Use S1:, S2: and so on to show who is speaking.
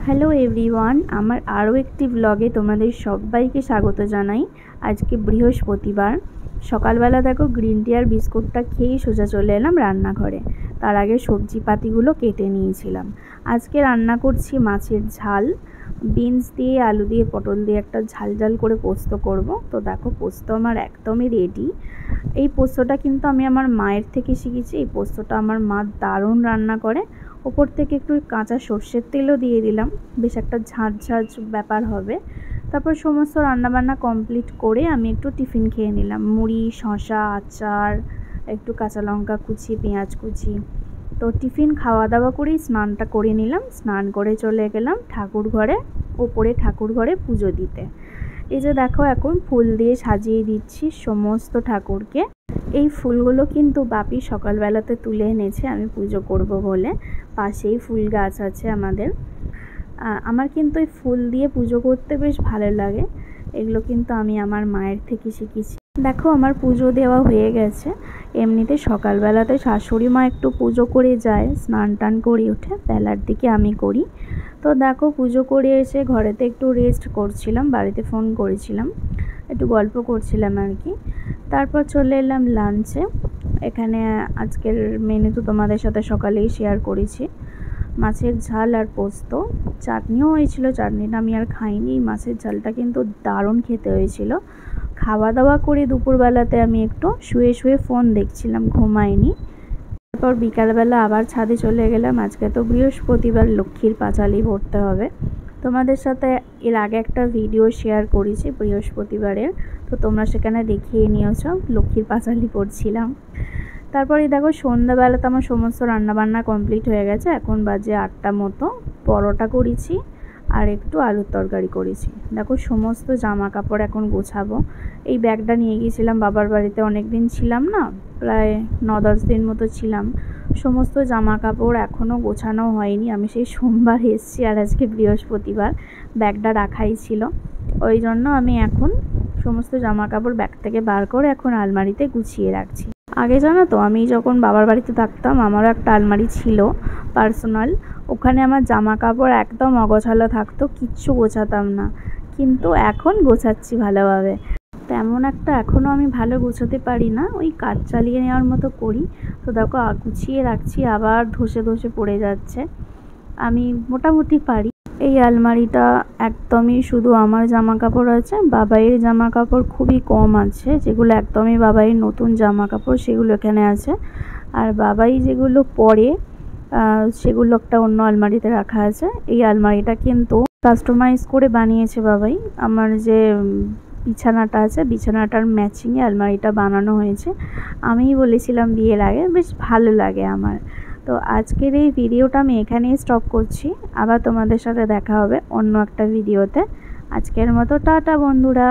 S1: Hello everyone, আমার আরও একটি ব্লগে তোমাদের সবাইকে স্বাগত জানাই। আজকে বৃহস্পতিবার সকালবেলা দেখো গ্রিন টি আর বিস্কুটটা খেয়েই সোজা চলে এলাম রান্নাঘরে। তার আগে সবজিপাতিগুলো কেটে নিয়েছিলাম। আজকে রান্না করছি মাছের ঝাল, বিনস দিয়ে আলু দিয়ে পটল দিয়ে একটা ঝাল ঝাল করে পোস্ত করব। তো দেখো পোস্ত আমার একদমই রেডি। এই পোস্তটা কিন্তু আমি আমার মায়ের থেকে শিখেছি। এই পোস্তটা আমার মা দারুণ রান্না করে। ওপর থেকে একটু কাঁচা সর্ষের তেলও দিয়ে দিলাম, বেশ একটা ঝাঁঝ ঝাঁঝ ব্যাপার হবে। তারপর সমস্ত রান্নাবান্না কমপ্লিট করে আমি একটু টিফিন খেয়ে নিলাম। মুড়ি, শসা, আচার, একটু কাঁচা লঙ্কা কুচি, পেঁয়াজ কুচি। তো টিফিন খাওয়া দাওয়া করেই স্নানটা করে নিলাম। স্নান করে চলে গেলাম ঠাকুর ঘরে, ওপরে ঠাকুর ঘরে পুজো দিতে। এই যে দেখো এখন ফুল দিয়ে সাজিয়ে দিচ্ছি সমস্ত ঠাকুরকে। এই ফুলগুলো কিন্তু বাপি সকালবেলাতে তুলে এনেছে আমি পুজো করব বলে। পাশেই ফুল গাছ আছে আমাদের। আমার কিন্তু এই ফুল দিয়ে পুজো করতে বেশ ভালো লাগে। এগুলো কিন্তু আমি আমার মায়ের থেকে শিখেছি। দেখো আমার পুজো দেওয়া হয়ে গেছে। এমনিতে সকালবেলাতে শাশুড়ি মা একটু পুজো করে যায়, স্নান টান করে উঠে বেলার দিকে আমি করি। তো দেখো পুজো করে এসে ঘরেতে একটু রেস্ট করছিলাম, বাড়িতে ফোন করেছিলাম, একটু গল্প করছিলাম আর কি। তারপর চলে এলাম লাঞ্চে। এখানে আজকের মেনু তো তোমাদের সাথে সকালেই শেয়ার করেছি। মাছের ঝাল আর পোস্ত, চাটনিও হয়েছিল। চাটনিটা আমি আর খাইনি। মাছের ঝালটা কিন্তু দারুণ খেতে হয়েছিল। খাওয়া দাওয়া করে দুপুরবেলাতে আমি একটু শুয়ে শুয়ে ফোন দেখছিলাম, ঘুমাইনি। তারপর বিকালবেলা আবার ছাদে চলে গেলাম। আজকে তো বৃহস্পতিবার, লক্ষ্মীর পাঁচালি ভরতে হবে। তোমাদের সাথে এর আগে একটা ভিডিও শেয়ার করেছি বৃহস্পতিবারের, তো তোমরা সেখানে দেখিয়ে নিয়েছো লক্ষ্মীর পাঁচালি পড়ছিলাম। তারপরে দেখো সন্ধ্যাবেলাতে আমার সমস্ত রান্নাবান্না কমপ্লিট হয়ে গেছে। এখন বাজে 8টা মতো। পরোটা করেছি আর একটু আলুর তরকারি করেছি। দেখো সমস্ত জামা কাপড় এখন গোছাবো। এই ব্যাগটা নিয়ে গিয়েছিলাম বাবার বাড়িতে, অনেক দিন ছিলাম না, প্রায় 9-10 দিন মতো ছিলাম। সমস্ত জামা কাপড় এখনও গোছানো হয়নি। আমি সেই সোমবার এসেছি আর আজকে বৃহস্পতিবার, ব্যাগটা রাখাই ছিল। ওই জন্য আমি এখন সমস্ত জামা কাপড় ব্যাগ থেকে বার করে এখন আলমারিতে গুছিয়ে রাখছি। আগে জানো তো আমি যখন বাবার বাড়িতে থাকতাম আমারও একটা আলমারি ছিল পার্সোনাল। ওখানে আমার জামা কাপড় একদম অগোছালো থাকতো, কিচ্ছু গোছাতাম না। কিন্তু এখন গোছাচ্ছি ভালোভাবে। তেমন একটা এখনও আমি ভালো গোছাতে পারি না, ওই কাজ চালিয়ে নেওয়ার মতো করি। তো দেখো গুছিয়ে রাখছি, আবার ধসে ধসে পড়ে যাচ্ছে। আমি মোটামুটি পারি। এই আলমারিটা একদমই শুধু আমার জামা কাপড় আছে, বাবাইয়ের জামা কাপড় খুবই কম আছে, যেগুলো একদমই বাবাইয়ের নতুন জামা কাপড় সেগুলো এখানে আছে। আর বাবাই যেগুলো পরে সেগুলো একটা অন্য আলমারিতে রাখা আছে। এই আলমারিটা কিন্তু কাস্টমাইজ করে বানিয়েছে বাবাই। আমার যে বিছানাটা আছে, বিছানাটার ম্যাচিংয়ে আলমারিটা বানানো হয়েছে। আমিই বলেছিলাম বিয়ের আগে, বেশ ভালো লাগে আমার। তো আজকের এই ভিডিওটা আমি এখানেই স্টপ করছি। আবার তোমাদের সাথে দেখা হবে অন্য একটা ভিডিওতে। আজকের মতো টাটা বন্ধুরা।